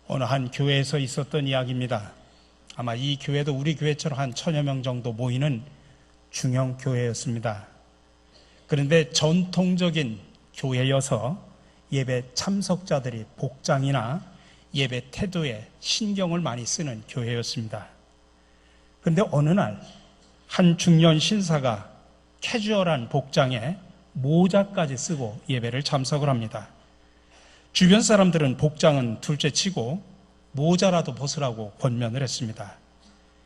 어느 한 교회에서 있었던 이야기입니다. 아마 이 교회도 우리 교회처럼 한 1000여 명 정도 모이는 중형 교회였습니다. 그런데 전통적인 교회여서 예배 참석자들이 복장이나 예배 태도에 신경을 많이 쓰는 교회였습니다. 그런데 어느 날 한 중년 신사가 캐주얼한 복장에 모자까지 쓰고 예배를 참석을 합니다. 주변 사람들은 복장은 둘째치고 모자라도 벗으라고 권면을 했습니다.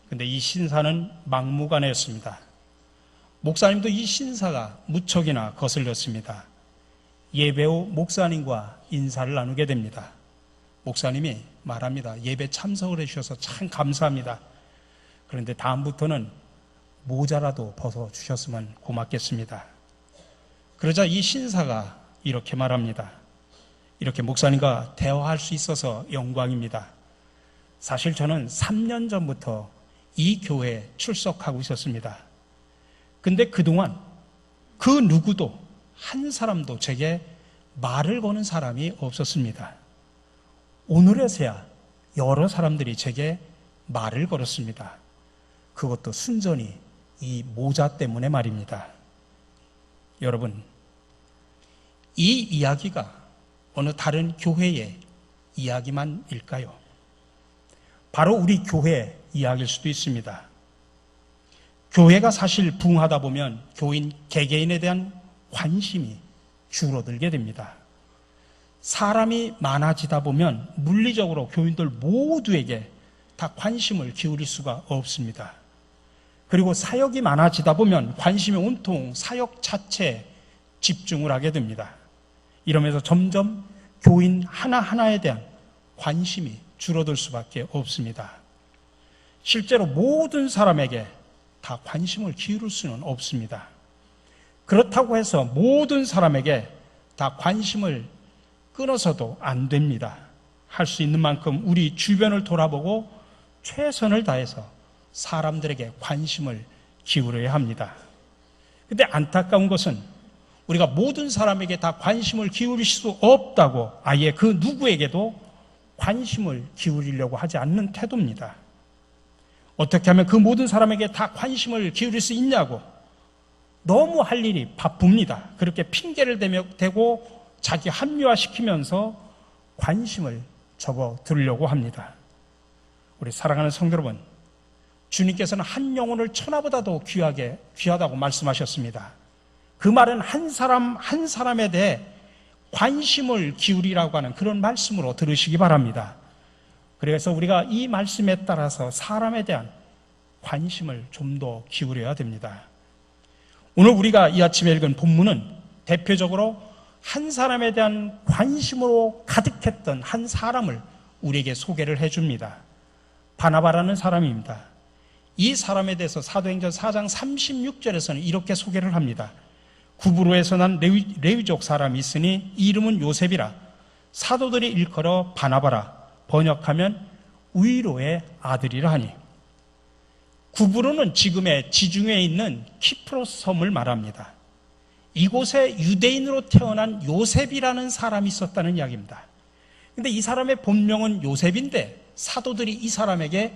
그런데 이 신사는 막무가내였습니다. 목사님도 이 신사가 무척이나 거슬렸습니다. 예배 후 목사님과 인사를 나누게 됩니다. 목사님이 말합니다. 예배 참석을 해주셔서 참 감사합니다. 그런데 다음부터는 모자라도 벗어주셨으면 고맙겠습니다. 그러자 이 신사가 이렇게 말합니다. 이렇게 목사님과 대화할 수 있어서 영광입니다. 사실 저는 3년 전부터 이 교회에 출석하고 있었습니다. 근데 그동안 그 누구도 한 사람도 제게 말을 거는 사람이 없었습니다. 오늘에서야 여러 사람들이 제게 말을 걸었습니다. 그것도 순전히 이 모자 때문에 말입니다. 여러분, 이 이야기가 어느 다른 교회의 이야기만일까요? 바로 우리 교회의 이야기일 수도 있습니다. 교회가 사실 부흥하다 보면 교인 개개인에 대한 관심이 줄어들게 됩니다. 사람이 많아지다 보면 물리적으로 교인들 모두에게 다 관심을 기울일 수가 없습니다. 그리고 사역이 많아지다 보면 관심이 온통 사역 자체에 집중을 하게 됩니다. 이러면서 점점 교인 하나하나에 대한 관심이 줄어들 수밖에 없습니다. 실제로 모든 사람에게 다 관심을 기울일 수는 없습니다. 그렇다고 해서 모든 사람에게 다 관심을 끊어서도 안 됩니다. 할 수 있는 만큼 우리 주변을 돌아보고 최선을 다해서 사람들에게 관심을 기울여야 합니다. 그런데 안타까운 것은 우리가 모든 사람에게 다 관심을 기울일 수 없다고 아예 그 누구에게도 관심을 기울이려고 하지 않는 태도입니다. 어떻게 하면 그 모든 사람에게 다 관심을 기울일 수 있냐고 너무 할 일이 바쁩니다. 그렇게 핑계를 대고 자기 합리화시키면서 관심을 접어들려고 합니다. 우리 사랑하는 성도 여러분, 주님께서는 한 영혼을 천하보다도 귀하다고 말씀하셨습니다. 그 말은 한 사람 한 사람에 대해 관심을 기울이라고 하는 그런 말씀으로 들으시기 바랍니다. 그래서 우리가 이 말씀에 따라서 사람에 대한 관심을 좀 더 기울여야 됩니다. 오늘 우리가 이 아침에 읽은 본문은 대표적으로 한 사람에 대한 관심으로 가득했던 한 사람을 우리에게 소개를 해줍니다. 바나바라는 사람입니다. 이 사람에 대해서 사도행전 4장 36절에서는 이렇게 소개를 합니다. 구브로에서 난 레위족 사람이 있으니 이름은 요셉이라. 사도들이 일컬어 바나바라. 번역하면 위로의 아들이라 하니. 구브로는 지금의 지중해에 있는 키프로스 섬을 말합니다. 이곳에 유대인으로 태어난 요셉이라는 사람이 있었다는 이야기입니다. 그런데 이 사람의 본명은 요셉인데 사도들이 이 사람에게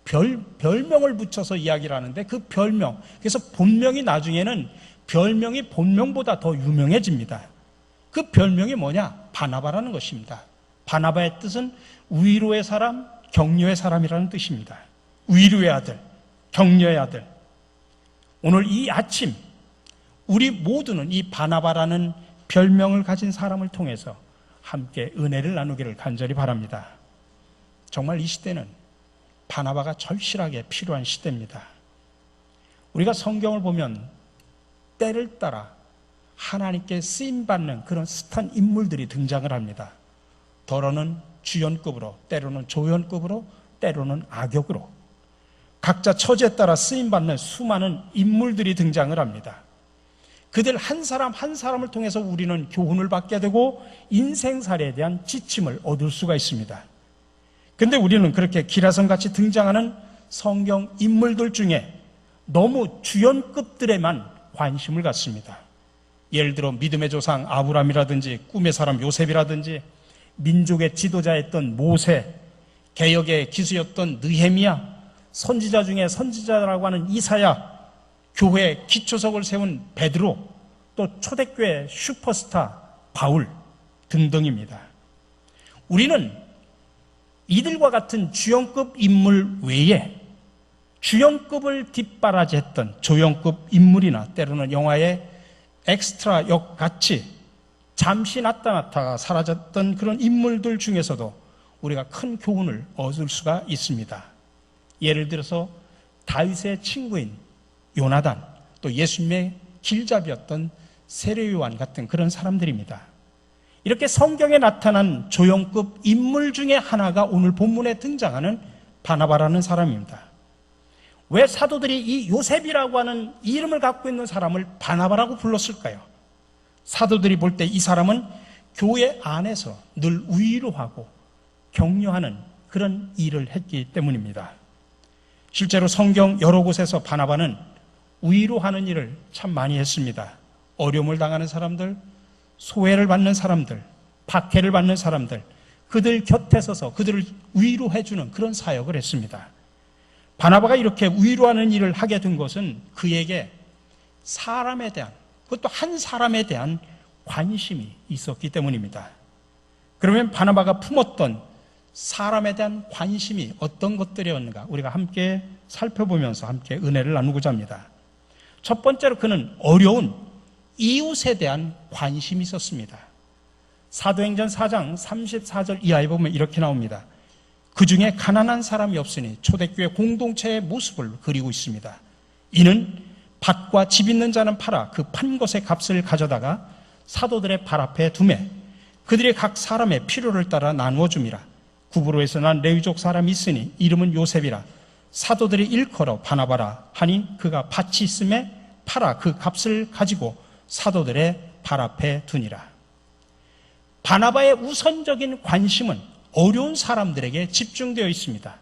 별명을 붙여서 이야기를 하는데 그 별명, 그래서 본명이 나중에는 별명이 본명보다 더 유명해집니다. 그 별명이 뭐냐? 바나바라는 것입니다. 바나바의 뜻은 위로의 사람, 격려의 사람이라는 뜻입니다. 위로의 아들, 격려의 아들. 오늘 이 아침 우리 모두는 이 바나바라는 별명을 가진 사람을 통해서 함께 은혜를 나누기를 간절히 바랍니다. 정말 이 시대는 바나바가 절실하게 필요한 시대입니다. 우리가 성경을 보면 때를 따라 하나님께 쓰임받는 그런 숱한 인물들이 등장을 합니다. 더러는 주연급으로, 때로는 조연급으로, 때로는 악역으로 각자 처지에 따라 쓰임받는 수많은 인물들이 등장을 합니다. 그들 한 사람 한 사람을 통해서 우리는 교훈을 받게 되고 인생살이에 대한 지침을 얻을 수가 있습니다. 그런데 우리는 그렇게 기라성같이 등장하는 성경 인물들 중에 너무 주연급들에만 관심을 갖습니다. 예를 들어 믿음의 조상 아브라함이라든지 꿈의 사람 요셉이라든지 민족의 지도자였던 모세, 개혁의 기수였던 느헤미야, 선지자 중에 선지자라고 하는 이사야, 교회 기초석을 세운 베드로, 또 초대교회 슈퍼스타 바울 등등입니다. 우리는 이들과 같은 주연급 인물 외에 주연급을 뒷바라지했던 조연급 인물이나 때로는 영화의 엑스트라 역같이 잠시 나타났다가 사라졌던 그런 인물들 중에서도 우리가 큰 교훈을 얻을 수가 있습니다. 예를 들어서 다윗의 친구인 요나단, 또 예수님의 길잡이였던 세례요한 같은 그런 사람들입니다. 이렇게 성경에 나타난 조연급 인물 중에 하나가 오늘 본문에 등장하는 바나바라는 사람입니다. 왜 사도들이 이 요셉이라고 하는 이름을 갖고 있는 사람을 바나바라고 불렀을까요? 사도들이 볼 때 이 사람은 교회 안에서 늘 위로하고 격려하는 그런 일을 했기 때문입니다. 실제로 성경 여러 곳에서 바나바는 위로하는 일을 참 많이 했습니다. 어려움을 당하는 사람들, 소외를 받는 사람들, 박해를 받는 사람들, 그들 곁에 서서 그들을 위로해주는 그런 사역을 했습니다. 바나바가 이렇게 위로하는 일을 하게 된 것은 그에게 사람에 대한, 그것도 한 사람에 대한 관심이 있었기 때문입니다. 그러면 바나바가 품었던 사람에 대한 관심이 어떤 것들이었는가 우리가 함께 살펴보면서 함께 은혜를 나누고자 합니다. 첫 번째로 그는 어려운 이웃에 대한 관심이 있었습니다. 사도행전 4장 34절 이하에 보면 이렇게 나옵니다. 그 중에 가난한 사람이 없으니 초대교회 공동체의 모습을 그리고 있습니다. 이는 밭과 집 있는 자는 팔아 그 판 것의 값을 가져다가 사도들의 발 앞에 두매 그들이 각 사람의 필요를 따라 나누어 줍니다. 구브로에서 난 레위족 사람이 있으니 이름은 요셉이라 사도들이 일컬어 바나바라 하니 그가 밭이 있음에 팔아 그 값을 가지고 사도들의 발 앞에 두니라. 바나바의 우선적인 관심은 어려운 사람들에게 집중되어 있습니다.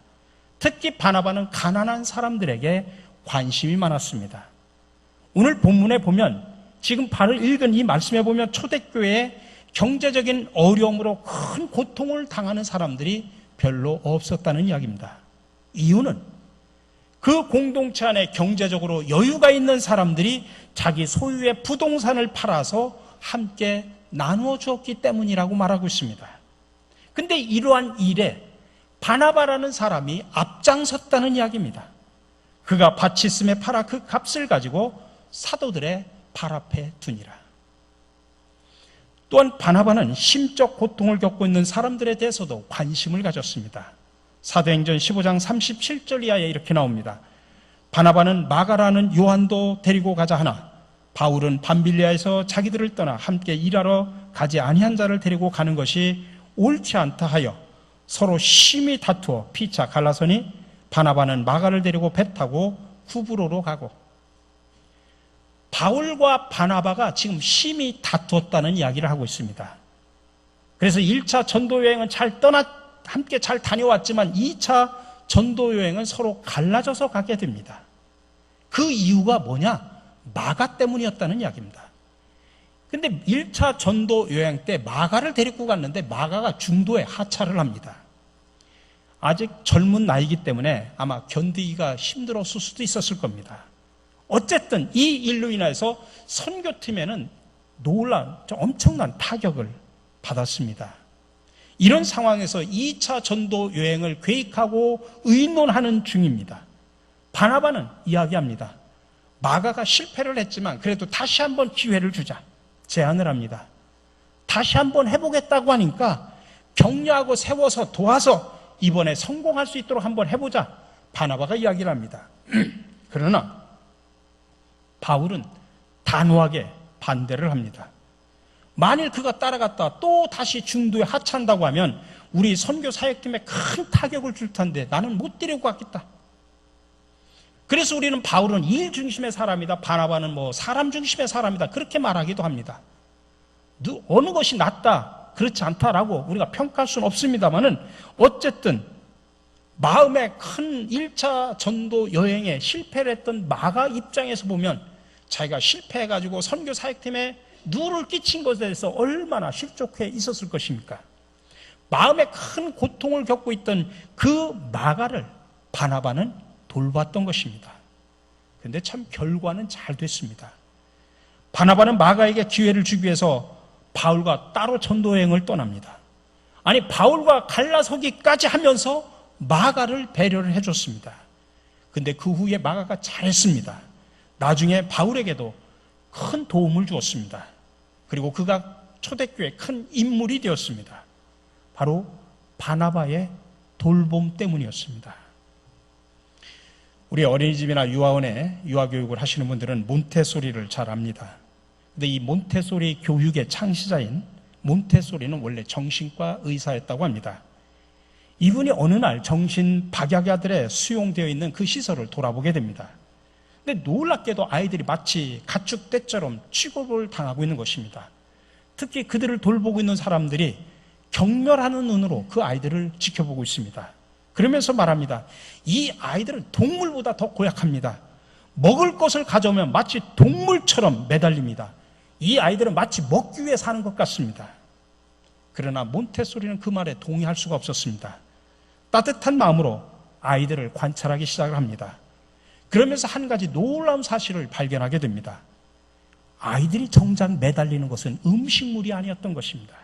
특히 바나바는 가난한 사람들에게 관심이 많았습니다. 오늘 본문에 보면 지금 바로 읽은 이 말씀에 보면 초대교회에 경제적인 어려움으로 큰 고통을 당하는 사람들이 별로 없었다는 이야기입니다. 이유는 그 공동체 안에 경제적으로 여유가 있는 사람들이 자기 소유의 부동산을 팔아서 함께 나누어 주었기 때문이라고 말하고 있습니다. 근데 이러한 일에 바나바라는 사람이 앞장섰다는 이야기입니다. 그가 밭이 있음에 팔아 그 값을 가지고 사도들의 발 앞에 두니라. 또한 바나바는 심적 고통을 겪고 있는 사람들에 대해서도 관심을 가졌습니다. 사도행전 15장 37절 이하에 이렇게 나옵니다. 바나바는 마가라는 요한도 데리고 가자 하나 바울은 밤빌리아에서 자기들을 떠나 함께 일하러 가지 아니한 자를 데리고 가는 것이 옳지 않다 하여 서로 심히 다투어 피차 갈라서니 바나바는 마가를 데리고 배 타고 구브로로 가고. 바울과 바나바가 지금 심히 다투었다는 이야기를 하고 있습니다. 그래서 1차 전도여행은 함께 잘 다녀왔지만 2차 전도여행은 서로 갈라져서 가게 됩니다. 그 이유가 뭐냐? 마가 때문이었다는 이야기입니다. 근데 1차 전도여행 때 마가를 데리고 갔는데 마가가 중도에 하차를 합니다. 아직 젊은 나이기 때문에 아마 견디기가 힘들었을 수도 있었을 겁니다. 어쨌든 이 일로 인해서 선교팀에는 놀라운 엄청난 타격을 받았습니다. 이런 상황에서 2차 전도 여행을 계획하고 의논하는 중입니다. 바나바는 이야기합니다. 마가가 실패를 했지만 그래도 다시 한번 기회를 주자 제안을 합니다. 다시 한번 해보겠다고 하니까 격려하고 세워서 도와서 이번에 성공할 수 있도록 한번 해보자 바나바가 이야기를 합니다. 그러나 바울은 단호하게 반대를 합니다. 만일 그가 따라갔다 또 다시 중도에 하차한다고 하면 우리 선교 사역팀에 큰 타격을 줄 텐데 나는 못 데리고 가겠다. 그래서 우리는 바울은 일 중심의 사람이다, 바나바는 사람 중심의 사람이다 그렇게 말하기도 합니다. 어느 것이 낫다 그렇지 않다라고 우리가 평가할 수는 없습니다만은 어쨌든 마음에 큰 1차 전도 여행에 실패를 했던 마가 입장에서 보면 자기가 실패해가지고 선교 사역팀에 누를 끼친 것에 대해서 얼마나 실족해 있었을 것입니까? 마음에 큰 고통을 겪고 있던 그 마가를 바나바는 돌봤던 것입니다. 그런데 참 결과는 잘 됐습니다. 바나바는 마가에게 기회를 주기 위해서 바울과 따로 전도 여행을 떠납니다. 아니, 바울과 갈라서기까지 하면서 마가를 배려를 해줬습니다. 근데 그 후에 마가가 잘했습니다. 나중에 바울에게도 큰 도움을 주었습니다. 그리고 그가 초대교회의 큰 인물이 되었습니다. 바로 바나바의 돌봄 때문이었습니다. 우리 어린이집이나 유아원에 유아교육을 하시는 분들은 몬테소리를 잘 압니다. 근데 이 몬테소리 교육의 창시자인 몬테소리는 원래 정신과 의사였다고 합니다. 이분이 어느 날 정신박약자들의 수용되어 있는 그 시설을 돌아보게 됩니다. 근데 놀랍게도 아이들이 마치 가축떼처럼 취급을 당하고 있는 것입니다. 특히 그들을 돌보고 있는 사람들이 경멸하는 눈으로 그 아이들을 지켜보고 있습니다. 그러면서 말합니다. 이 아이들은 동물보다 더 고약합니다. 먹을 것을 가져오면 마치 동물처럼 매달립니다. 이 아이들은 마치 먹기 위해 사는 것 같습니다. 그러나 몬테소리는 그 말에 동의할 수가 없었습니다. 따뜻한 마음으로 아이들을 관찰하기 시작을 합니다. 그러면서 한 가지 놀라운 사실을 발견하게 됩니다. 아이들이 정작 매달리는 것은 음식물이 아니었던 것입니다.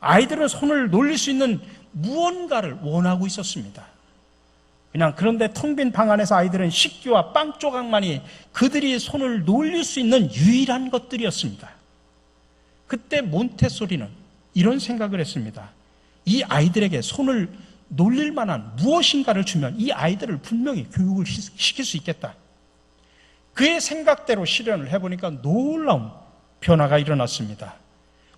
아이들은 손을 놀릴 수 있는 무언가를 원하고 있었습니다. 그런데 텅 빈 방 안에서 아이들은 식기와 빵 조각만이 그들이 손을 놀릴 수 있는 유일한 것들이었습니다. 그때 몬테소리는 이런 생각을 했습니다. 이 아이들에게 손을 놀릴 만한 무엇인가를 주면 이 아이들을 분명히 교육을 시킬 수 있겠다. 그의 생각대로 실현을 해보니까 놀라운 변화가 일어났습니다.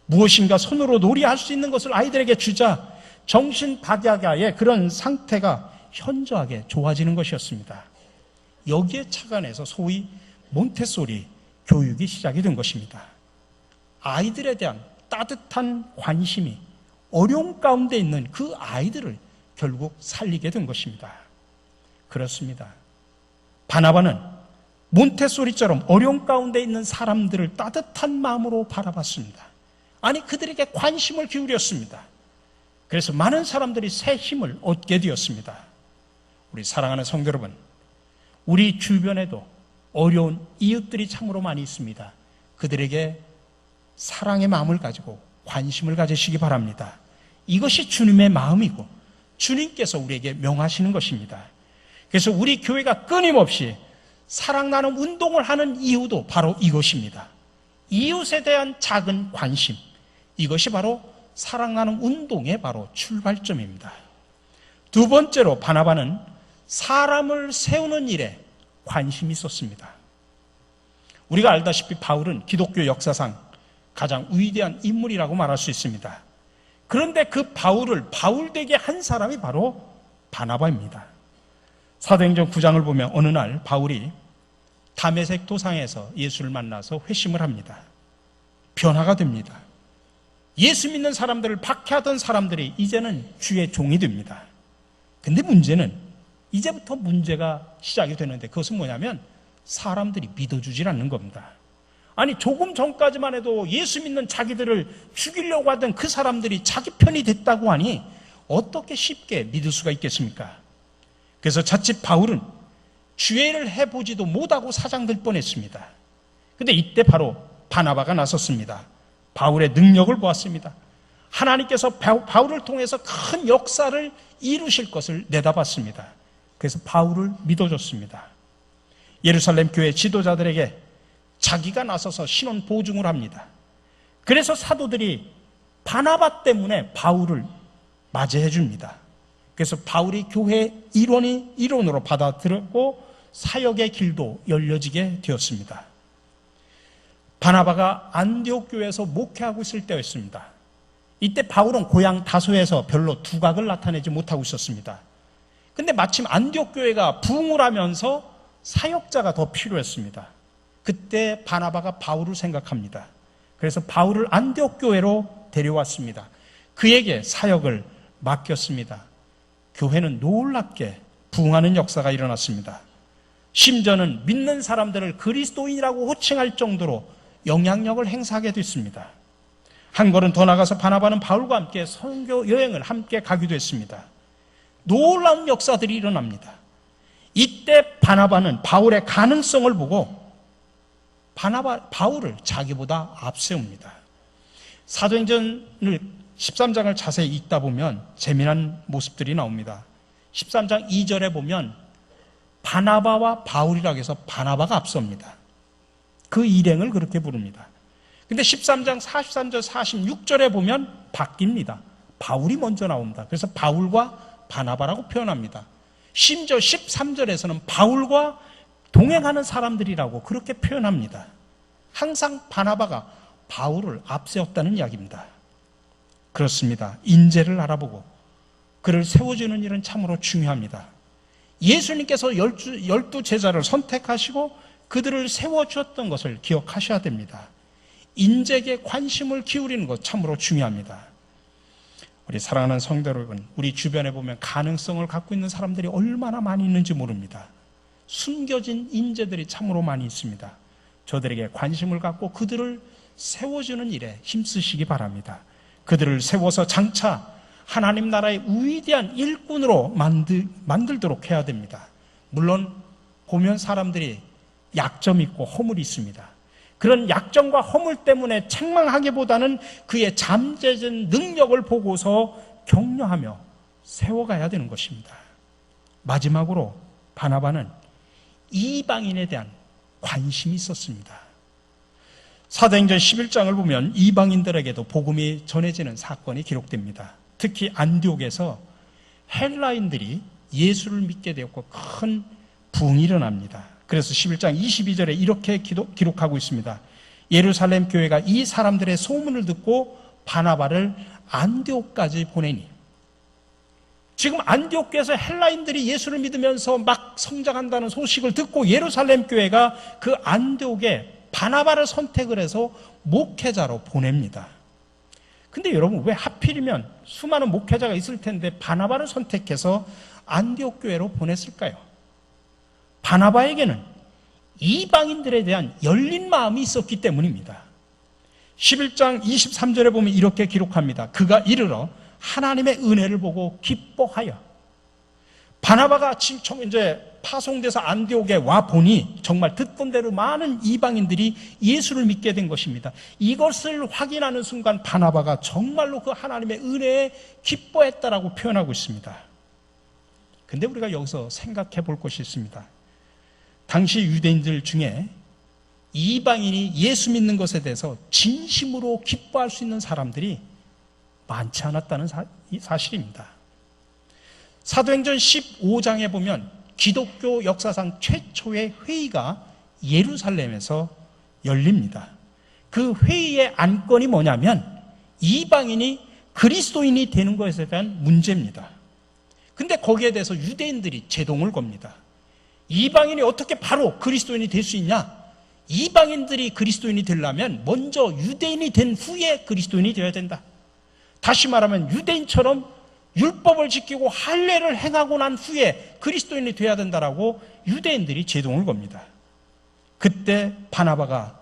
무엇인가 손으로 놀이할 수 있는 것을 아이들에게 주자 정신박약의 그런 상태가 현저하게 좋아지는 것이었습니다. 여기에 착안해서 소위 몬테소리 교육이 시작이 된 것입니다. 아이들에 대한 따뜻한 관심이 어려움 가운데 있는 그 아이들을 결국 살리게 된 것입니다. 그렇습니다. 바나바는 몬테소리처럼 어려움 가운데 있는 사람들을 따뜻한 마음으로 바라봤습니다. 아니, 그들에게 관심을 기울였습니다. 그래서 많은 사람들이 새 힘을 얻게 되었습니다. 우리 사랑하는 성도 여러분, 우리 주변에도 어려운 이웃들이 참으로 많이 있습니다. 그들에게 사랑의 마음을 가지고 관심을 가지시기 바랍니다. 이것이 주님의 마음이고 주님께서 우리에게 명하시는 것입니다. 그래서 우리 교회가 끊임없이 사랑 나눔 운동을 하는 이유도 바로 이것입니다. 이웃에 대한 작은 관심, 이것이 바로 사랑 나눔 운동의 바로 출발점입니다. 두 번째로 바나바는 사람을 세우는 일에 관심이 있었습니다. 우리가 알다시피 바울은 기독교 역사상 가장 위대한 인물이라고 말할 수 있습니다. 그런데 그 바울을 바울되게 한 사람이 바로 바나바입니다. 사도행전 9장을 보면 어느 날 바울이 다메섹 도상에서 예수를 만나서 회심을 합니다. 변화가 됩니다. 예수 믿는 사람들을 박해하던 사람들이 이제는 주의 종이 됩니다. 근데 문제는 이제부터 문제가 시작이 되는데 그것은 뭐냐면 사람들이 믿어주질 않는 겁니다. 아니, 조금 전까지만 해도 예수 믿는 자기들을 죽이려고 하던 그 사람들이 자기 편이 됐다고 하니 어떻게 쉽게 믿을 수가 있겠습니까? 그래서 자칫 바울은 주의를 해보지도 못하고 사장될 뻔했습니다. 근데 이때 바로 바나바가 나섰습니다. 바울의 능력을 보았습니다. 하나님께서 바울을 통해서 큰 역사를 이루실 것을 내다봤습니다. 그래서 바울을 믿어줬습니다. 예루살렘 교회 지도자들에게 자기가 나서서 신원 보증을 합니다. 그래서 사도들이 바나바 때문에 바울을 맞이해 줍니다. 그래서 바울이 교회 일원으로 받아들였고 사역의 길도 열려지게 되었습니다. 바나바가 안디옥 교회에서 목회하고 있을 때였습니다. 이때 바울은 고향 다소에서 별로 두각을 나타내지 못하고 있었습니다. 근데 마침 안디옥 교회가 부흥을 하면서 사역자가 더 필요했습니다. 그때 바나바가 바울을 생각합니다. 그래서 바울을 안디옥 교회로 데려왔습니다. 그에게 사역을 맡겼습니다. 교회는 놀랍게 부흥하는 역사가 일어났습니다. 심지어는 믿는 사람들을 그리스도인이라고 호칭할 정도로 영향력을 행사하게 됐습니다. 한 걸음 더 나가서 바나바는 바울과 함께 선교 여행을 함께 가기도 했습니다. 놀라운 역사들이 일어납니다. 이때 바나바는 바울의 가능성을 보고 바울을 자기보다 앞세웁니다. 사도행전을 13장을 자세히 읽다 보면 재미난 모습들이 나옵니다. 13장 2절에 보면 바나바와 바울이라고 해서 바나바가 앞섭니다. 그 일행을 그렇게 부릅니다. 근데 13장 43절 46절에 보면 바뀝니다. 바울이 먼저 나옵니다. 그래서 바울과 바나바라고 표현합니다. 심지어 13절에서는 바울과 동행하는 사람들이라고 그렇게 표현합니다. 항상 바나바가 바울을 앞세웠다는 이야기입니다. 그렇습니다. 인재를 알아보고 그를 세워주는 일은 참으로 중요합니다. 예수님께서 12 제자를 선택하시고 그들을 세워주었던 것을 기억하셔야 됩니다. 인재에게 관심을 기울이는 것 참으로 중요합니다. 우리 사랑하는 성도 여러분, 우리 주변에 보면 가능성을 갖고 있는 사람들이 얼마나 많이 있는지 모릅니다. 숨겨진 인재들이 참으로 많이 있습니다. 저들에게 관심을 갖고 그들을 세워주는 일에 힘쓰시기 바랍니다. 그들을 세워서 장차 하나님 나라의 위대한 일꾼으로 만들도록 해야 됩니다. 물론 보면 사람들이 약점이 있고 허물이 있습니다. 그런 약점과 허물 때문에 책망하기보다는 그의 잠재적 능력을 보고서 격려하며 세워가야 되는 것입니다. 마지막으로 바나바는 이방인에 대한 관심이 있었습니다. 사도행전 11장을 보면 이방인들에게도 복음이 전해지는 사건이 기록됩니다. 특히 안디옥에서 헬라인들이 예수를 믿게 되었고 큰 부흥이 일어납니다. 그래서 11장 22절에 이렇게 기록하고 있습니다. 예루살렘 교회가 이 사람들의 소문을 듣고 바나바를 안디옥까지 보내니, 지금 안디옥 교회에서 헬라인들이 예수를 믿으면서 막 성장한다는 소식을 듣고 예루살렘 교회가 그 안디옥에 바나바를 선택을 해서 목회자로 보냅니다. 근데 여러분, 왜 하필이면 수많은 목회자가 있을 텐데 바나바를 선택해서 안디옥 교회로 보냈을까요? 바나바에게는 이방인들에 대한 열린 마음이 있었기 때문입니다. 11장 23절에 보면 이렇게 기록합니다. 그가 이르러 하나님의 은혜를 보고 기뻐하여. 바나바가 이제 파송돼서 안디옥에 와 보니 정말 듣던 대로 많은 이방인들이 예수를 믿게 된 것입니다. 이것을 확인하는 순간 바나바가 정말로 그 하나님의 은혜에 기뻐했다라고 표현하고 있습니다. 근데 우리가 여기서 생각해 볼 것이 있습니다. 당시 유대인들 중에 이방인이 예수 믿는 것에 대해서 진심으로 기뻐할 수 있는 사람들이 많지 않았다는 사실입니다. 사도행전 15장에 보면 기독교 역사상 최초의 회의가 예루살렘에서 열립니다. 그 회의의 안건이 뭐냐면 이방인이 그리스도인이 되는 것에 대한 문제입니다. 근데 거기에 대해서 유대인들이 제동을 겁니다. 이방인이 어떻게 바로 그리스도인이 될 수 있냐? 이방인들이 그리스도인이 되려면 먼저 유대인이 된 후에 그리스도인이 되어야 된다. 다시 말하면 유대인처럼 율법을 지키고 할례를 행하고 난 후에 그리스도인이 되어야 된다라고 유대인들이 제동을 겁니다. 그때 바나바가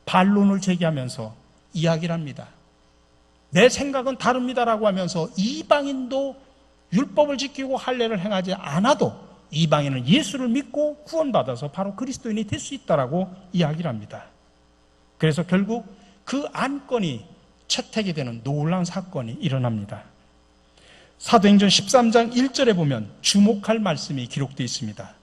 반론을 제기하면서 이야기를 합니다. 내 생각은 다릅니다라고 하면서 이방인도 율법을 지키고 할례를 행하지 않아도 이방인은 예수를 믿고 구원받아서 바로 그리스도인이 될 수 있다라고 이야기를 합니다. 그래서 결국 그 안건이 채택이 되는 놀라운 사건이 일어납니다. 사도행전 13장 1절에 보면 주목할 말씀이 기록되어 있습니다.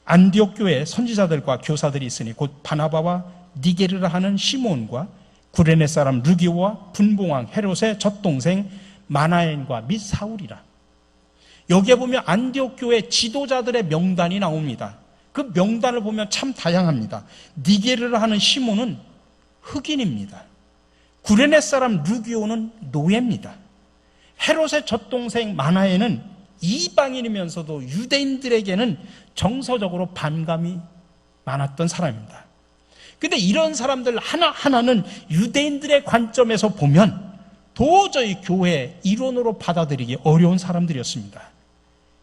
안디옥 교회에 선지자들과 교사들이 있으니 곧 바나바와 니게르라 하는 시몬과 구레네 사람 루기오와 분봉왕 헤롯의 젖동생 마나엔과 및 사울이라. 여기에 보면 안디옥 교회 지도자들의 명단이 나옵니다. 그 명단을 보면 참 다양합니다. 니게르라 하는 시몬은 흑인입니다. 구레네 사람 루기오는 노예입니다. 헤롯의 젖동생 마나에는 이방인이면서도 유대인들에게는 정서적으로 반감이 많았던 사람입니다. 근데 이런 사람들 하나하나는 유대인들의 관점에서 보면 도저히 교회의 일원으로 받아들이기 어려운 사람들이었습니다.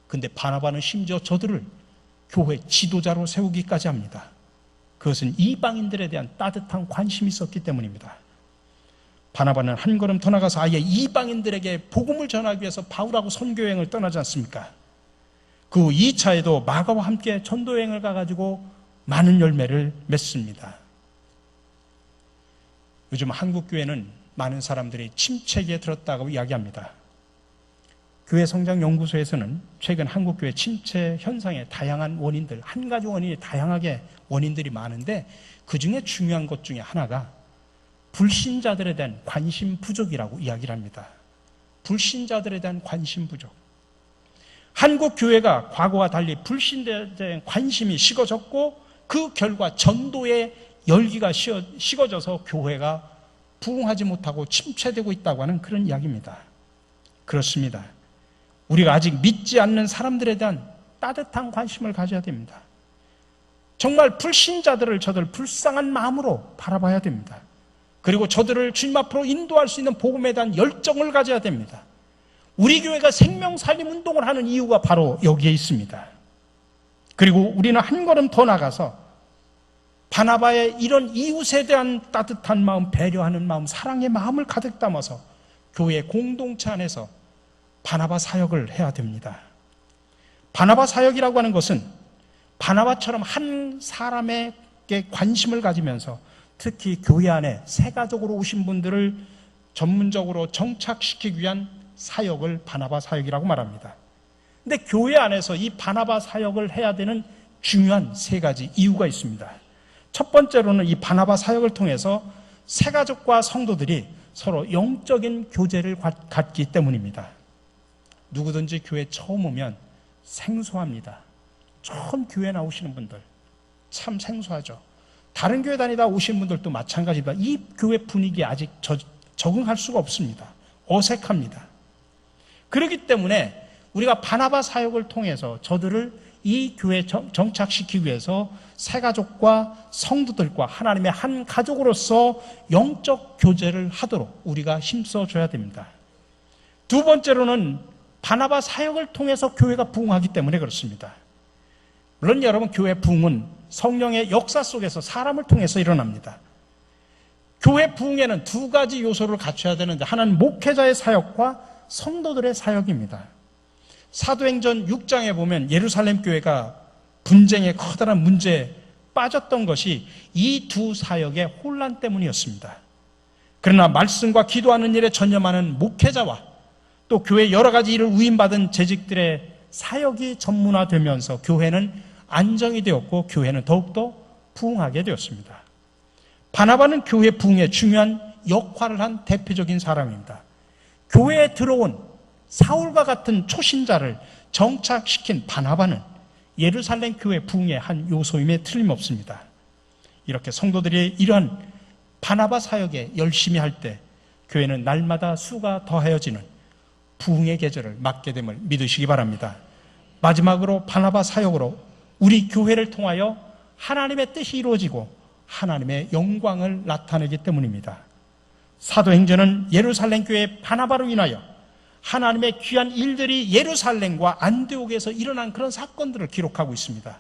근데 바나바는 심지어 저들을 교회 지도자로 세우기까지 합니다. 그것은 이방인들에 대한 따뜻한 관심이 있었기 때문입니다. 바나바는 한 걸음 더 나가서 아예 이방인들에게 복음을 전하기 위해서 바울하고 선교여행을 떠나지 않습니까? 그 후 2차에도 마가와 함께 전도여행을 가가지고 많은 열매를 맺습니다. 요즘 한국교회는 많은 사람들이 침체기에 들었다고 이야기합니다. 교회 성장 연구소에서는 최근 한국교회 침체 현상의 다양한 원인들, 한 가지 원인이 다양하게 원인들이 많은데 그 중에 중요한 것 중에 하나가 불신자들에 대한 관심 부족이라고 이야기를 합니다. 불신자들에 대한 관심 부족. 한국 교회가 과거와 달리 불신자들에 대한 관심이 식어졌고 그 결과 전도의 열기가 식어져서 교회가 부흥하지 못하고 침체되고 있다고 하는 그런 이야기입니다. 그렇습니다. 우리가 아직 믿지 않는 사람들에 대한 따뜻한 관심을 가져야 됩니다. 정말 불신자들을 저들 불쌍한 마음으로 바라봐야 됩니다. 그리고 저들을 주님 앞으로 인도할 수 있는 복음에 대한 열정을 가져야 됩니다. 우리 교회가 생명살림 운동을 하는 이유가 바로 여기에 있습니다. 그리고 우리는 한 걸음 더 나가서 바나바의 이런 이웃에 대한 따뜻한 마음, 배려하는 마음, 사랑의 마음을 가득 담아서 교회 공동체 안에서 바나바 사역을 해야 됩니다. 바나바 사역이라고 하는 것은 바나바처럼 한 사람에게 관심을 가지면서 특히 교회 안에 새 가족으로 오신 분들을 전문적으로 정착시키기 위한 사역을 바나바 사역이라고 말합니다. 근데 교회 안에서 이 바나바 사역을 해야 되는 중요한 세 가지 이유가 있습니다. 첫 번째로는 이 바나바 사역을 통해서 새 가족과 성도들이 서로 영적인 교제를 갖기 때문입니다. 누구든지 교회 처음 오면 생소합니다. 처음 교회 나오시는 분들 참 생소하죠. 다른 교회 다니다 오신 분들도 마찬가지입니다. 이 교회 분위기에 아직 적응할 수가 없습니다. 어색합니다. 그렇기 때문에 우리가 바나바 사역을 통해서 저들을 이 교회에 정착시키기 위해서 새가족과 성도들과 하나님의 한 가족으로서 영적 교제를 하도록 우리가 힘써줘야 됩니다. 두 번째로는 바나바 사역을 통해서 교회가 부흥하기 때문에 그렇습니다. 물론 여러분, 교회 부흥은 성령의 역사 속에서 사람을 통해서 일어납니다. 교회 부흥에는 두 가지 요소를 갖춰야 되는데 하나는 목회자의 사역과 성도들의 사역입니다. 사도행전 6장에 보면 예루살렘 교회가 분쟁의 커다란 문제에 빠졌던 것이 이 두 사역의 혼란 때문이었습니다. 그러나 말씀과 기도하는 일에 전념하는 목회자와 또 교회 여러 가지 일을 위임받은 재직들의 사역이 전문화되면서 교회는 안정이 되었고 교회는 더욱더 부흥하게 되었습니다. 바나바는 교회 부흥에 중요한 역할을 한 대표적인 사람입니다. 교회에 들어온 사울과 같은 초신자를 정착시킨 바나바는 예루살렘 교회 부흥의 한 요소임에 틀림없습니다. 이렇게 성도들이 이러한 바나바 사역에 열심히 할 때 교회는 날마다 수가 더하여지는 부흥의 계절을 맞게 됨을 믿으시기 바랍니다. 마지막으로 바나바 사역으로 우리 교회를 통하여 하나님의 뜻이 이루어지고 하나님의 영광을 나타내기 때문입니다. 사도행전은 예루살렘 교회 바나바로 인하여 하나님의 귀한 일들이 예루살렘과 안디옥에서 일어난 그런 사건들을 기록하고 있습니다.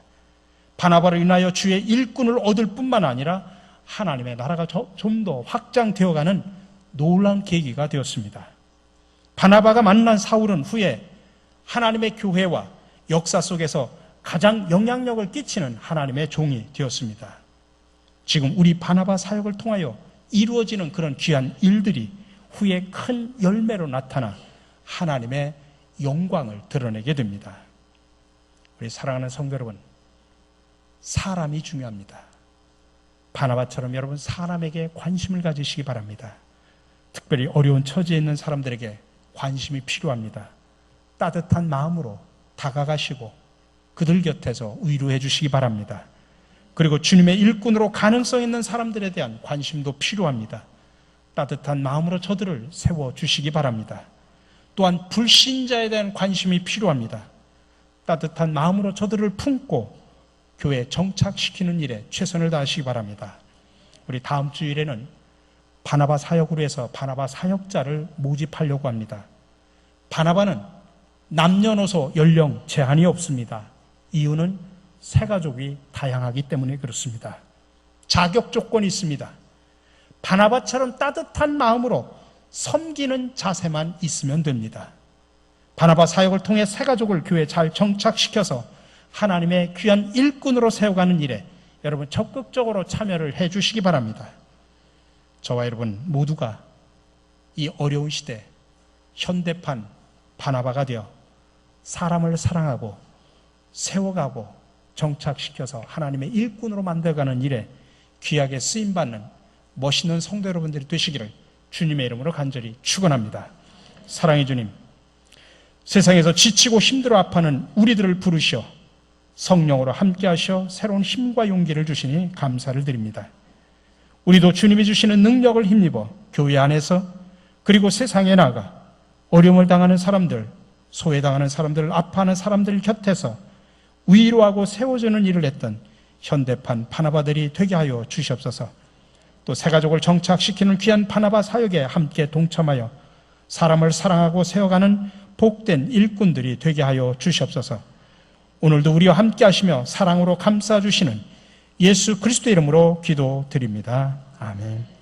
바나바로 인하여 주의 일꾼을 얻을 뿐만 아니라 하나님의 나라가 좀 더 확장되어가는 놀라운 계기가 되었습니다. 바나바가 만난 사울은 후에 하나님의 교회와 역사 속에서 가장 영향력을 끼치는 하나님의 종이 되었습니다. 지금 우리 바나바 사역을 통하여 이루어지는 그런 귀한 일들이 후에 큰 열매로 나타나 하나님의 영광을 드러내게 됩니다. 우리 사랑하는 성도 여러분, 사람이 중요합니다. 바나바처럼 여러분 사람에게 관심을 가지시기 바랍니다. 특별히 어려운 처지에 있는 사람들에게 관심이 필요합니다. 따뜻한 마음으로 다가가시고 그들 곁에서 위로해 주시기 바랍니다. 그리고 주님의 일꾼으로 가능성 있는 사람들에 대한 관심도 필요합니다. 따뜻한 마음으로 저들을 세워주시기 바랍니다. 또한 불신자에 대한 관심이 필요합니다. 따뜻한 마음으로 저들을 품고 교회에 정착시키는 일에 최선을 다하시기 바랍니다. 우리 다음 주일에는 바나바 사역으로 해서 바나바 사역자를 모집하려고 합니다. 바나바는 남녀노소 연령 제한이 없습니다. 이유는 새가족이 다양하기 때문에 그렇습니다. 자격 조건이 있습니다. 바나바처럼 따뜻한 마음으로 섬기는 자세만 있으면 됩니다. 바나바 사역을 통해 새 가족을 교회에 잘 정착시켜서 하나님의 귀한 일꾼으로 세워가는 일에 여러분 적극적으로 참여를 해 주시기 바랍니다. 저와 여러분 모두가 이 어려운 시대 현대판 바나바가 되어 사람을 사랑하고 세워가고 정착시켜서 하나님의 일꾼으로 만들어가는 일에 귀하게 쓰임받는 멋있는 성도 여러분들이 되시기를 주님의 이름으로 간절히 축원합니다. 사랑의 주님, 세상에서 지치고 힘들어 아파하는 우리들을 부르시어 성령으로 함께하셔 새로운 힘과 용기를 주시니 감사를 드립니다. 우리도 주님이 주시는 능력을 힘입어 교회 안에서 그리고 세상에 나가 어려움을 당하는 사람들, 소외당하는 사람들, 아파하는 사람들 곁에서 위로하고 세워주는 일을 했던 현대판 바나바들이 되게 하여 주시옵소서. 또 새가족을 정착시키는 귀한 바나바 사역에 함께 동참하여 사람을 사랑하고 세워가는 복된 일꾼들이 되게 하여 주시옵소서. 오늘도 우리와 함께 하시며 사랑으로 감싸 주시는 예수 그리스도의 이름으로 기도드립니다. 아멘.